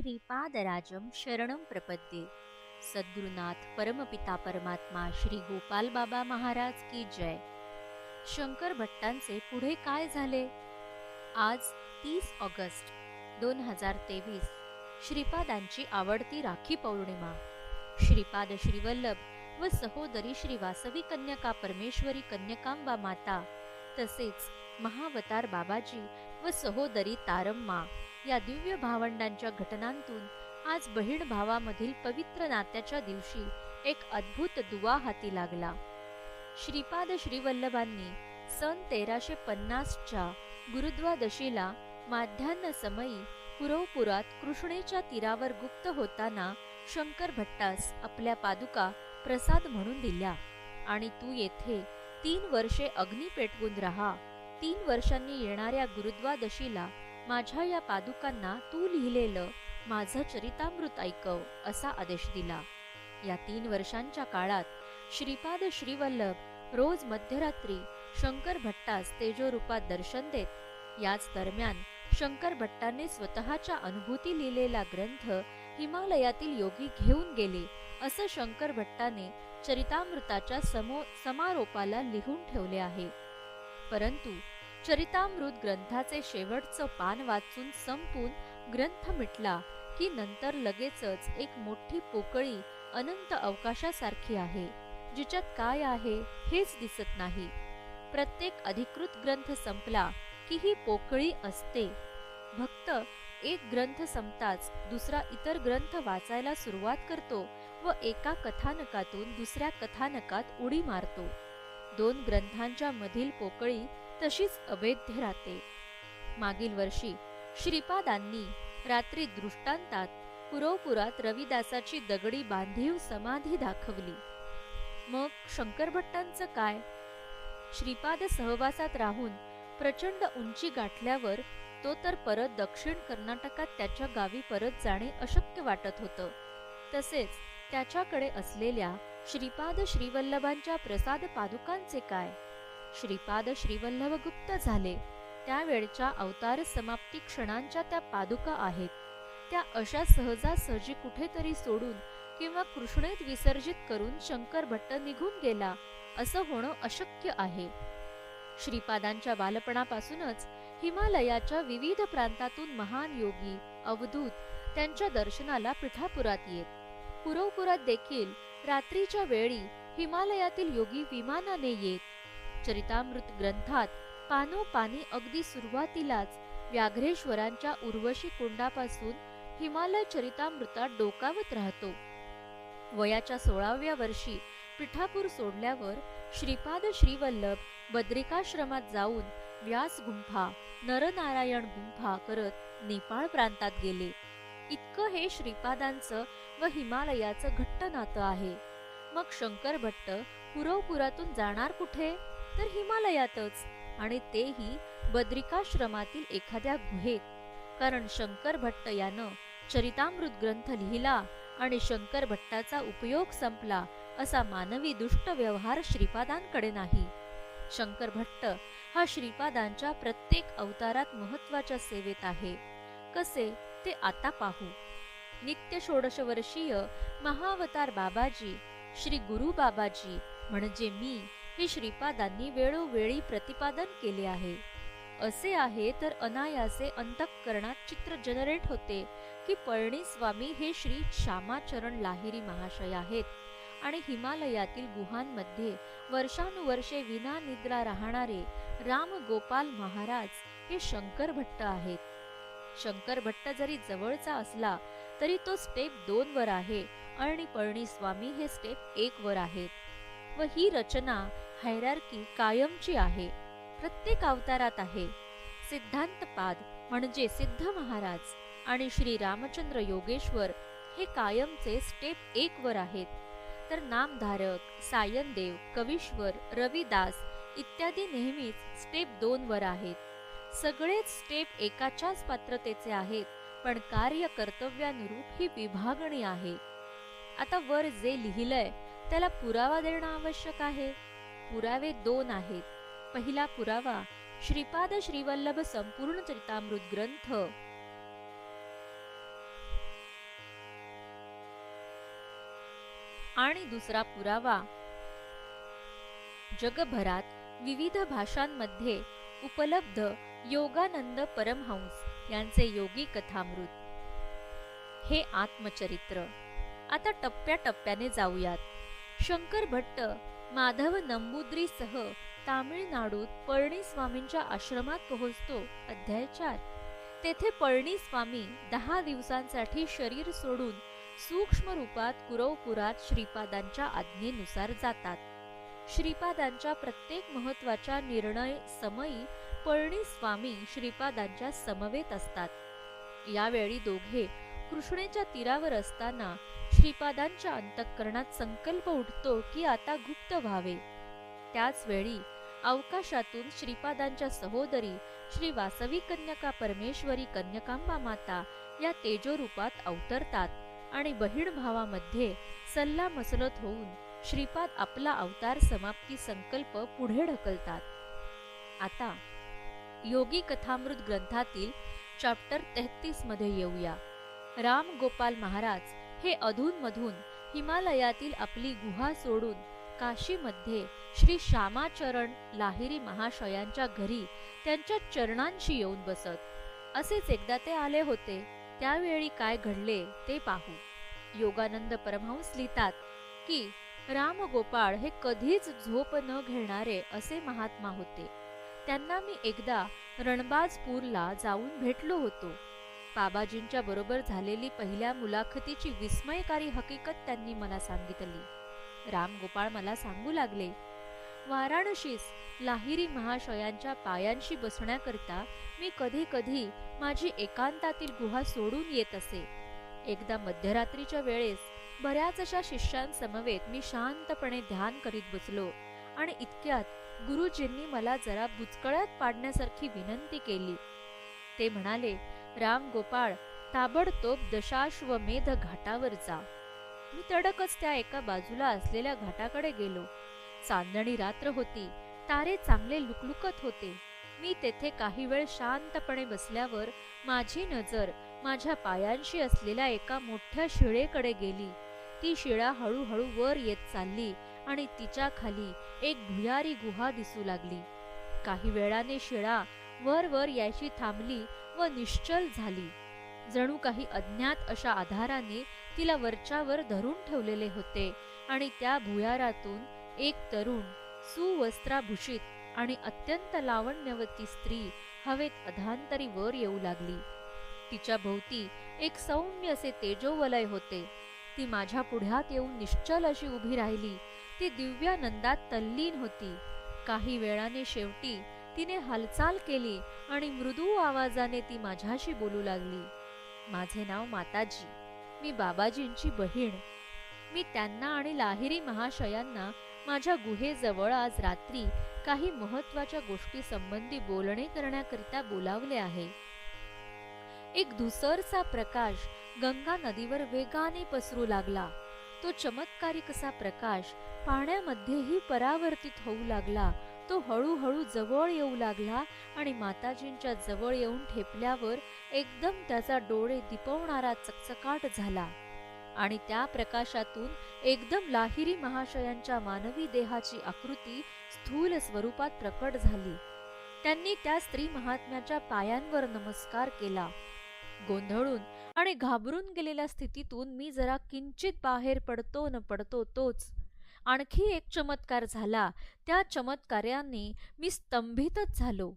श्रीपादराजं शरणं प्रपद्ये। सद्गुरुनाथ परमपिता परमात्मा श्री गोपाल बाबा महाराज की जय। शंकर भट्टांचे पुढे काय झाले? आज 30 ऑगस्ट 2023 श्रीपादांची आवडती राखी पौर्णिमा। श्रीपाद श्रीवल्लभ व सहोदरी श्री वासवी कन्यका परमेश्वरी कन्यकांबा माता तसेच महावतार बाबाजी व सहोदरी तारम्मा या दिव्य भावंडांच्या घटनांतून आज बहीण भावामधील पवित्र नात्याच्या दिवशी एक अद्भुत दुवा हाती लागला। श्रीपाद श्रीवल्लभांनी सन 1350च्या गुरुद्वादशीला माध्यान्ह समयी पुरवपुरात कृष्णेच्या तीरावर गुप्त होताना शंकर भट्टास आपल्या पादुका प्रसाद म्हणून दिल्या आणि तू येथे 3 वर्षे अग्नी पेटवून राहा। 3 वर्षांनी येणाऱ्या गुरुद्वादशीला माझ्या या पादुकांना तू लिहिलेलं माझं चरितामृत ऐकव असा आदेश दिला। या 3 वर्षांच्या काळात श्रीपाद श्रीवल्लभ रोज मध्यरात्री शंकर भट्टास तेजोरूपात दर्शन देत। याच दरम्यान शंकर भट्टांनी स्वतःच्या अनुभूती लिहिलेला ग्रंथ हिमालयातील योगी घेऊन गेले असं शंकर भट्टाने चरितामृताच्या समारोपाला लिहून ठेवले आहे। परंतु चरितामृत ग्रंथाचे शेवटचं पान वाचून संपून ग्रंथ मिटला की नंतर लगेचच एक मोठी पोकळी अनंत अवकाशासारखी आहे, जिच्यात काय आहे हेच दिसत नाही। प्रत्येक अधिकृत ग्रंथ संपला की ही पोकळी असते। भक्त एक ग्रंथ संपताच दुसरा इतर ग्रंथ वाचायला सुरुवात करतो व एका कथानकातून दुसऱ्या कथानकात उडी मारतो। 2 ग्रंथांच्या मधील पोकळी तशीच अभेद्य राहते। मागील वर्षी श्रीपादांनी रात्री दृष्टांतात पुरवपुरात रविदासाची दगडी बांधीव समाधी दाखवली। मग शंकर भट्टांचं काय? श्रीपाद सहवासात राहून प्रचंड उंची गाठल्यावर तो तर परत दक्षिण कर्नाटकात त्याच्या गावी परत जाणे अशक्य वाटत होतं। तसेच त्याच्याकडे असलेल्या श्रीपाद श्रीवल्लभांच्या प्रसाद पादुकांचे काय? श्रीपाद श्रीवल्लभ गुप्त झाले त्यावेळच्या अवतार समाप्ती क्षणांच्या त्या पादुका आहेत। त्या अशा सहजासहजी कुठेतरी सोडून किंवा कृष्णेत विसर्जित करून शंकर भट्ट निघून गेला असं होणं अशक्य आहे। श्रीपादांच्या बालपणापासूनच हिमालयाच्या विविध प्रांतातून महान योगी अवधूत त्यांच्या दर्शनाला पिठापुरात येत। पुरवपुरात देखील रात्रीच्या वेळी हिमालयातील योगी विमानाने येत। चरितामृत ग्रंथात पानोपानी अगदी सुरुवातीलाच व्याघ्रेश्वरांच्या उर्वशी कुंडापासून हिमालय चरितामृतात डोकावत राहतो। वयाच्या 16व्या वर्षी पिठापूर सोडल्यावर श्रीपाद श्रीवल्लभ बद्रिकाश्रमात जाऊन व्यास गुंफा नरनारायण गुंफा करत नेपाळ प्रांतात गेले। इतकं हे श्रीपादांचं व हिमालयाचं घट्ट नातं आहे। मग शंकर भट्ट पुरवपुरातून जाणार कुठे? तर हिमालयातच, आणि तेही बद्रिकाश्रमातील एखाद्या गुहेत। कारण शंकर भट्ट यानं चरितामृत ग्रंथ लिहिला आणि शंकर भट्टाचा उपयोग संपला असा मानवी दुष्ट व्यवहार श्रीपादांकडे नाही। शंकर भट्ट हा श्रीपादांच्या प्रत्येक अवतारात महत्वाच्या सेवेत आहे। कसे ते आता पाहू। नित्य 16 वर्षीय महावतार बाबाजी श्री गुरु बाबाजी म्हणजे मी हे श्रीपादांनी वेळोवेळी प्रतिपादन केले आहे। असे आहे तर अनायासे अंतःकरणात चित्र जनरेट होते की पळणीस्वामी हे श्री श्यामाचरण लाहिरी महाशय आहेत आणि हिमालयातील गुहांमध्ये वर्षानुवर्षे विना निद्रा राहणारे राम गोपाल महाराज हे शंकर भट्ट आहेत। शंकर भट्ट जरी जवळचा असला तरी तो स्टेप 2 वर आहे आणि पळणीस्वामी हे स्टेप 1 वर आहेत। व ही रचना हायरार्की कायमची आहे, प्रत्येक अवतारात आहे। सिद्धांतपाद म्हणजे सिद्ध महाराज आणि श्री रामचंद्र योगेश्वर हे कायमचे स्टेप 1 वर आहेत, तर नामधारक सायनदेव कवीश्वर रविदास इत्यादी नेहमीच स्टेप 2 वर आहेत। सगळेच स्टेप एकाच्याच पात्रतेचे आहेत, पण कार्य कर्तव्यानुरूप ही विभागणी आहे। आता वर जे लिहिलंय त्याला पुरावा देणं आवश्यक आहे। पुरावे 2 आहेत। पहिला पुरावा श्रीपाद श्रीवल्लभ संपूर्ण चरितामृत ग्रंथ आणि दुसरा पुरावा जगभरात विविध भाषांमध्ये उपलब्ध योगानंद परमहंस यांचे योगी कथामृत हे आत्मचरित्र. आता टप्प्याटप्प्याने जाऊयात. शंकर भट्ट माधव नंबूद्रीसह तामिळनाडूत पळणीस्वामींच्या आश्रमात पोहोचतो. अध्याय 4. तेथे पळणीस्वामी 10 दिवसांसाठी शरीर सोडून सूक्ष्म रूपात कुरवपुरात श्रीपादांच्या आज्ञेनुसार जातात. श्रीपादांच्या प्रत्येक महत्वाच्या निर्णय समयी पळणीस्वामी श्रीपादांच्या समवेत असतात. यावेळी दोघे कृष्णेच्या तीरावर असताना श्रीपादांच्या अंतःकरणात संकल्प उठतो की आता गुप्त व्हावे. त्याच वेळी अवकाशातून श्रीपादांच्या सहोदरी श्री वासवी कन्यका परमेश्वरी कन्यकांबा माता या तेजोरूपात अवतरतात आणि बहीण भावामध्ये सल्लामसलत होऊन श्रीपाद आपला अवतार समाप्ती संकल्प पुढे ढकलतात. आता योगी कथामृत ग्रंथातील चॅप्टर 33 मध्ये येऊया. राम गोपाल महाराज हे अधूनमधून हिमालयातील आपली गुहा सोडून काशीमध्ये श्री श्यामाचरण लाहिरी महाशयांच्या घरी त्यांच्या चरणांशी येऊन बसत. असेच एकदा ते आले होते. त्यावेळी काय घडले ते पाहू. योगानंद परमहंस लिहितात की रामगोपाळ हे कधीच झोप न घेणारे असे महात्मा होते. त्यांना मी एकदा रणबाजपूरला जाऊन भेटलो होतो. बाबाजींच्या बरोबर झालेली पहिल्या मुलाखतीची विस्मयकारी हकीकत त्यांनी मला सांगितली. रामगोपाळ मला सांगू लागले, वाराणसीस लाहिरी महाशयांच्या पायांशी बसण्याकरिता मी कधी कधी माझी एकांतातील गुहा सोडून येत असे. एकदा मध्यरात्रीच्या वेळेस बऱ्याच अशा शिष्यांसमवेत मी शांतपणे ध्यान करीत बसलो आणि इतक्यात गुरुजींनी मला जरा बुचकळ्यात पाडण्यासारखी विनंती केली. ते म्हणाले, राम गोपाळ, ताबडतोब दशाश्वमेध घाटावर जा. मी तडकच त्या एका बाजूला असलेल्या घाटाकडे गेलो. चांदणी रात्र होती. तारे चांगले लुकलुकत होते. मी तेथे काही वेळ शांतपणे बसल्यावर माझी नजर माझ्या पायांशी असलेल्या एका मोठ्या शिळेकडे गेली. ती शिळा हळूहळू वर येत चालली आणि तिच्या खाली एक भुयारी गुहा दिसू लागली. काही वेळाने शिळा वर वर यायची थांबली व निश्चल झाली. जणू काही अज्ञात अशा आधाराने तिला वरच्यावर धरून ठेवलेले होते आणि त्या भुयारातून एक तरुण सुवस्त्राभूषित आणि अत्यंत लावण्यवती स्त्री हवेत अधांतरी वर येऊ लागली. तिच्या भोवती एक सौम्य असे तेजोवलय होते. ती माझ्या पुढ्यात येऊन निश्चल अशी उभी राहिली. ती दिव्यानंदात तल्लीन होती. काही वेळाने शेवटी तिने हालचाल केली आणि मृदू आवाजाने ती माझ्याशी बोलू लागली. माझे नाव माताजी. मी बाबाजींची बहीण. मी त्यांना आणि लाहिरी महाशयांना माझ्या गुहेजवळ आज रात्री काही महत्वाच्या गोष्टी संबंधी बोलणे करण्याकरिता बोलावले आहे. एक धुसरसा प्रकाश गंगा नदीवर वेगाने पसरू लागला. तो चमत्कारिक असा प्रकाश पाण्यामध्येही परावर्तित होऊ लागला. तो हळूहळू जवळ येऊ लागला आणि माताजींच्या जवळ येऊन ठेपल्यावर एकदम त्याचा डोळे दिपवणारा चकचकाट झाला आणि त्या प्रकाशातून एकदम लाहिरी महाशयांच्या मानवी देहाची आकृती स्थूल स्वरूपात प्रकट झाली. त्यांनी त्या स्त्री महात्म्याच्या पायांवर नमस्कार केला. गोंधळून आणि घाबरून गेलेल्या स्थितीतून मी जरा किंचित बाहेर पडतो न पडतो तोच आणखी एक चमत्कार झाला. त्या चमत्काराने मी स्तंभितच झालो.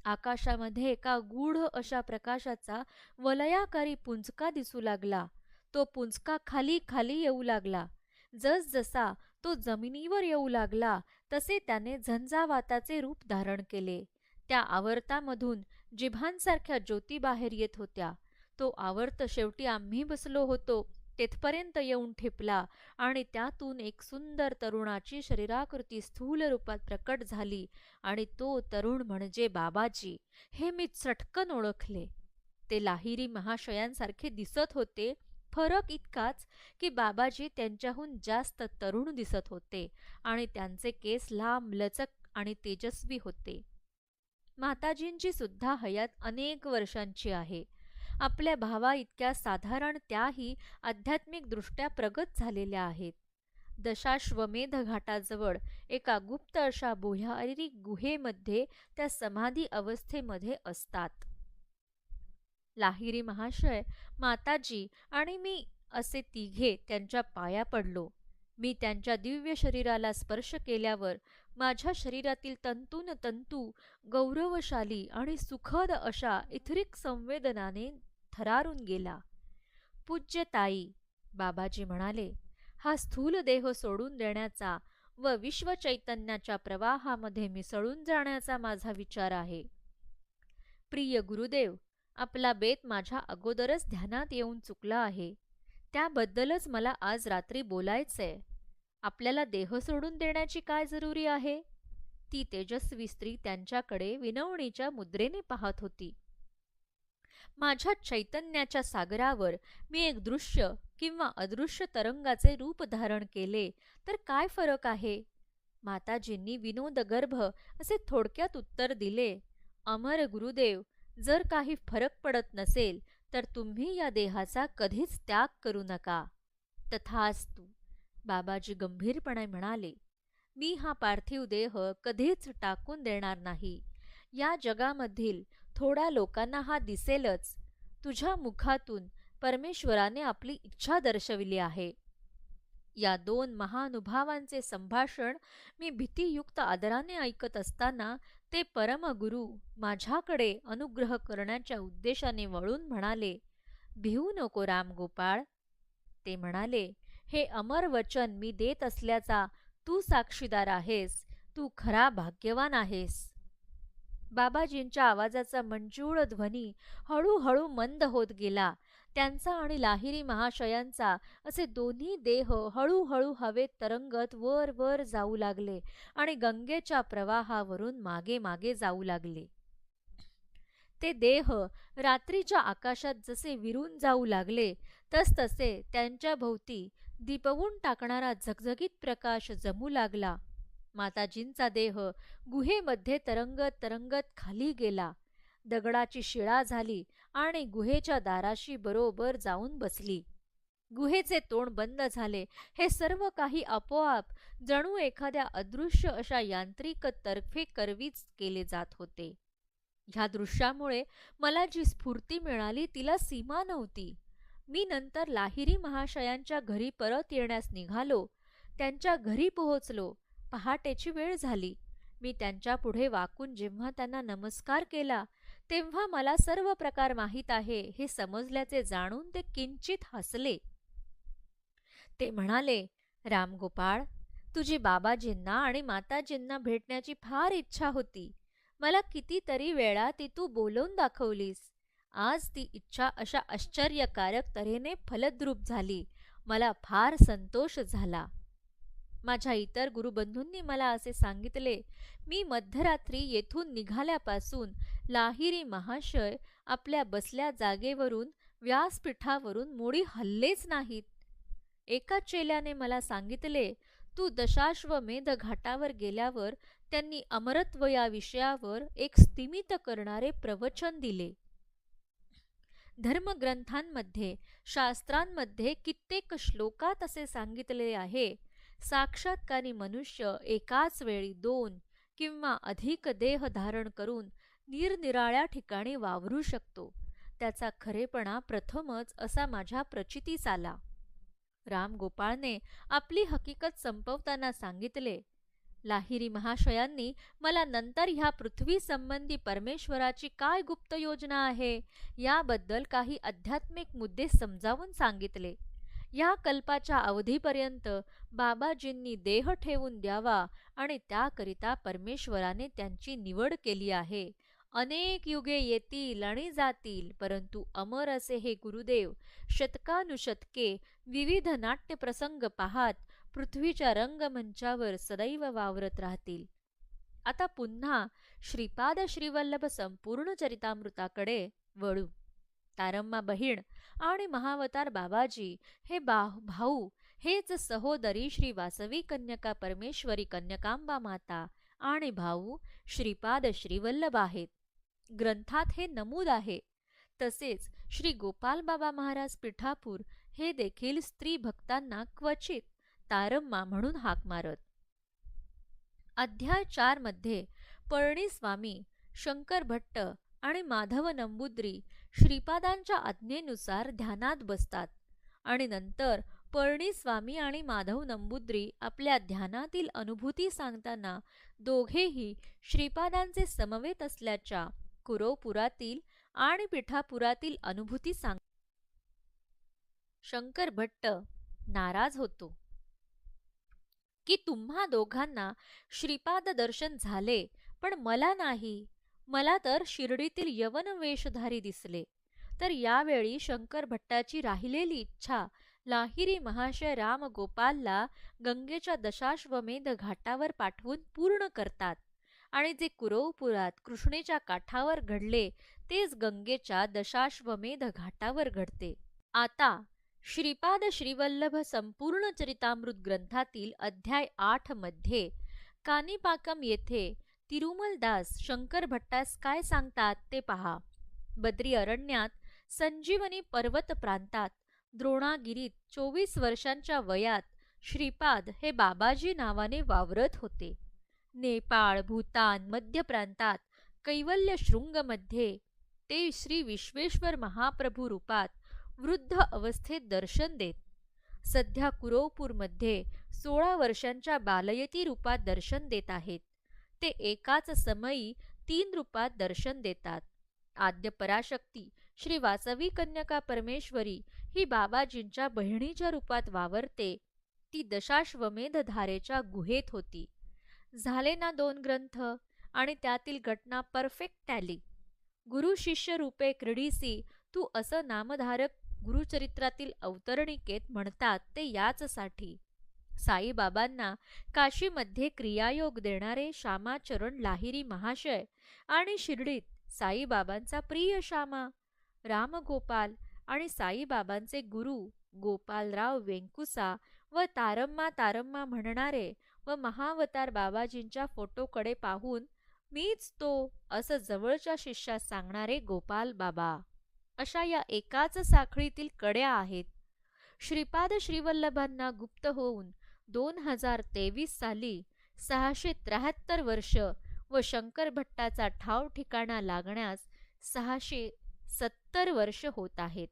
आकाशामध्ये एका गूढ अशा प्रकाशाचा वलयाकारी पुंजका दिसू लागला. तो पुंजका खाली खाली येऊ लागला. जसजसा तो जमिनीवर येऊ लागला तसे त्याने झंझावाताचे रूप धारण केले. त्या आवर्तामधून जिभांसारख्या ज्योती बाहेर येत होत्या. तो आवर्त शेवटी आम्ही बसलो होतो तेथपर्यंत येऊन ठेपला आणि त्यातून एक सुंदर तरुणाची शरीराकृती स्थूल रूपात प्रकट झाली आणि तो तरुण म्हणजे बाबाजी हे मी चटकन ओळखले. ते लाहिरी महाशयांसारखे दिसत होते. फरक इतकाच की बाबाजी त्यांच्याहून जास्त तरुण दिसत होते आणि त्यांचे केस लांब लचक आणि तेजस्वी होते. माताजींची सुद्धा हयात अनेक वर्षांची आहे. आपल्या भावा इतक्या साधारण त्याही आध्यात्मिक दृष्ट्या प्रगत झालेल्या आहेत. दशाश्वमेध घाटाजवळ एका गुप्त अशा भुयारी गुहेमध्ये त्या समाधी अवस्थेमध्ये असतात. लाहिरी महाशय, माताजी आणि मी असे तिघे त्यांच्या पाया पडलो. मी त्यांच्या दिव्य शरीराला स्पर्श केल्यावर माझ्या शरीरातील तंतून तंतू गौरवशाली आणि सुखद अशा इथरिक संवेदनाने थरारून गेला. पूज्य ताई, बाबाजी म्हणाले, हा स्थूल देह सोडून देण्याचा व विश्वचैतन्याच्या प्रवाहामध्ये मिसळून जाण्याचा माझा विचार आहे. प्रिय गुरुदेव, आपला बेत माझ्या अगोदरच ध्यानात येऊन चुकला आहे. त्याबद्दलच मला आज रात्री बोलायचंय. आपल्याला देह सोडून देण्याची काय जरुरी आहे? ती तेजस्वी स्त्री त्यांच्याकडे विनवणीच्या मुद्रेने पाहत होती. माझ्या चैतन्याच्या सागरावर मी एक दृश्य किंवा अदृश्य तरंगाचे रूप धारण केले तर काय फरक आहे? माताजींनी विनोदगर्भ असे थोडक्यात उत्तर दिले. अमर गुरुदेव, जर काही फरक पडत नसेल तर तुम्ही या देहाचा कधीच त्याग करू नका. तथास्तु. बाबाजी गंभीरपणे म्हणाले, मी हा पार्थिव देह कधीच टाकून देणार नाही. या जगामधील थोड्या लोकांना हा दिसेलच. तुझ्या मुखातून परमेश्वराने आपली इच्छा दर्शविली आहे. या दोन महानुभावांचे संभाषण मी भीतीयुक्त आदराने ऐकत असताना ते परमगुरू माझ्याकडे अनुग्रह करण्याच्या उद्देशाने वळून म्हणाले, भिवू नको रामगोपाळ. ते म्हणाले, हे अमर वचन मी देत असल्याचा तू साक्षीदार आहेस. तू खरा भाग्यवान आहेस. बाबाजींच्या आवाजाचा मंजूळ ध्वनी हळूहळू मंद होत गेला. त्यांचा आणि लाहिरी महाशयांचा असे दोन्ही देह हळूहळू हवेत तरंगत वर वर जाऊ लागले आणि गंगेच्या प्रवाहावरून मागे मागे जाऊ लागले. ते देह रात्रीच्या आकाशात जसे विरून जाऊ लागले तसतसे त्यांच्या भोवती दिपवून टाकणारा झगझगीत प्रकाश जमू लागला. माताजींचा देह गुहेमध्ये तरंगत तरंगत खाली गेला. दगडाची शिळा झाली आणि गुहेच्या दाराशी बरोबर जाऊन बसली. गुहेचे तोंड बंद झाले. हे सर्व काही आपोआप जणू एखाद्या अदृश्य अशा यांत्रिक तर्फे करवीच केले जात होते. ह्या दृश्यामुळे मला जी स्फूर्ती मिळाली तिला सीमा नव्हती. मी नंतर लाहिरी महाशयांच्या घरी परत येण्यास निघालो. त्यांच्या घरी पोहोचलो. पहाटेची वेळ झाली. मी त्यांच्या पुढे वाकून जेव्हा त्यांना नमस्कार केला तेव्हा मला सर्व प्रकार माहीत आहे हे समजल्याचे जाणून ते किंचित हसले. ते म्हणाले, रामगोपाळ, तुझी बाबाजींना आणि माताजींना भेटण्याची फार इच्छा होती. मला कितीतरी वेळा ती तू बोलवून दाखवलीस. आज ती इच्छा अशा आश्चर्यकारक तऱ्हेने फलद्रूप झाली. मला फार संतोष झाला. माझ्या इतर गुरुबंधूंनी मला असे सांगितले, मी मध्यरात्री येथून निघाल्यापासून लाहिरी महाशय आपल्या बसल्या जागेवरून व्यासपीठावरून मोडी हल्लेच नाहीत. एका चेल्याने मला सांगितले, तू दशाश्वमेध घाटावर गेल्यावर त्यांनी अमरत्व या विषयावर एक स्तिमित करणारे प्रवचन दिले. धर्मग्रंथांमध्ये, शास्त्रांमध्ये कित्येक श्लोकात असे सांगितले आहे, साक्षात्कारी मनुष्य एकाच वेळी 2 किंवा अधिक देह धारण करून निरनिराळ्या ठिकाणी वावरू शकतो. त्याचा खरेपणा प्रथमच असा माझ्या प्रचितीस आला. रामगोपाळने आपली हकीकत संपवताना सांगितले, लाहिरी महाशयांनी मला नंतर ह्या पृथ्वी संबंधी परमेश्वराची काय गुप्त योजना आहे याबद्दल काही आध्यात्मिक मुद्दे समजावून सांगितले. या कल्पाच्या अवधीपर्यंत बाबाजींनी देह ठेवून द्यावा आणि त्याकरिता परमेश्वराने त्यांची निवड केली आहे. अनेक युगे येतील आणि जातील, परंतु अमर असे हे गुरुदेव शतकानुशतके विविध नाट्यप्रसंग पाहात पृथ्वीच्या रंगमंचावर सदैव वावरत राहतील. आता पुन्हा श्रीपाद श्रीवल्लभ संपूर्ण चरितामृताकडे वळू. तारम्मा बहीण आणि महावतार बाबाजी हे भाऊ हेच सहोदरी श्री वासवी कन्यका परमेश्वरी कन्यकांबा माता आणि भाऊ श्रीपाद श्रीवल्लभ आहेत. ग्रंथात हे नमूद आहे. तसेच श्री गोपाल बाबा महाराज पिठापूर हे देखील स्त्री भक्तांना क्वचित तारम्मा म्हणून हाक मारत. अध्याय 4 मध्ये पळणीस्वामी, शंकर भट्ट आणि माधव नंबूद्री श्रीपादांच्या आज्ञेनुसार ध्यानात बसतात आणि नंतर पळणीस्वामी आणि माधव नंबूद्री आपल्या ध्यानातील अनुभूती सांगताना दोघेही श्रीपादांचे समवेत असल्याच्या कुरोपुरातील आणि पिठापुरातील अनुभूती सांगतात. शंकर भट्ट नाराज होतो की तुम्हा दोघांना श्रीपाद दर्शन झाले, पण मला नाही. मला तर शिर्डीतील यवन वेशधारी दिसले. तर यावेळी शंकर भट्टाची राहिलेली इच्छा लाहिरी महाशय रामगोपालला गंगेच्या दशाश्वमेध घाटावर पाठवून पूर्ण करतात आणि जे कुरवपुरात कृष्णेच्या काठावर घडले तेच गंगेच्या दशाश्वमेध घाटावर घडते. आता श्रीपाद श्रीवल्लभ संपूर्ण चरितामृत ग्रंथातील अध्याय 8 मध्ये कानिपाकम येथे तिरुमलदास शंकर भट्टास काय सांगतात ते पहा. बद्री अरण्यात संजीवनी पर्वत प्रांतात द्रोणागिरीत 24 वर्षांच्या वयात श्रीपाद हे बाबाजी नावाने वावरत होते. नेपाळ, भूतान, मध्य प्रांतात कैवल्य शृंगमध्ये ते श्री विश्वेश्वर महाप्रभू रूपात वृद्ध अवस्थेत दर्शन देत. सध्या कुरोपूरमध्ये 16 वर्षांच्या बालयती रूपात दर्शन देत आहेत. ते एकाच समयी 3 रूपात दर्शन देतात. आद्य पराशक्ती श्री वासवी कन्यका परमेश्वरी ही बाबाजींच्या बहिणीच्या रूपात वावरते. ती दशाश्वमेध धारेच्या गुहेत होती. झाले ना 2 ग्रंथ आणि त्यातील घटना परफेक्ट टॅली. गुरु शिष्य रूपे क्रीडिसी तू असं नामधारक गुरुचरित्रातील अवतरणिकेत म्हणतात ते याचसाठी. साईबाबांना काशीमध्ये क्रियायोग देणारे श्यामाचरण लाहिरी महाशय आणि शिर्डीत साईबाबांचा प्रिय श्यामा रामगोपाल आणि साईबाबांचे गुरु गोपालराव वेंकुसा व तारम्मा तारम्मा म्हणणारे व महावतार बाबाजींच्या फोटोकडे पाहून मीच तो असं जवळच्या शिष्यास सांगणारे गोपाल बाबा अशा या एकाच साखळीतील कड्या आहेत. श्रीपाद श्रीवल्लभांना गुप्त होऊन 2023 साली 673 वर्ष व शंकर भट्टाचा ठाव ठिकाणा लागण्यास 670 वर्ष होत आहेत.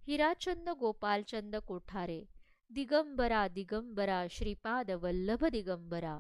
हिराचंद गोपालचंद कोठारे. दिगंबरा दिगंबरा श्रीपाद वल्लभ दिगंबरा.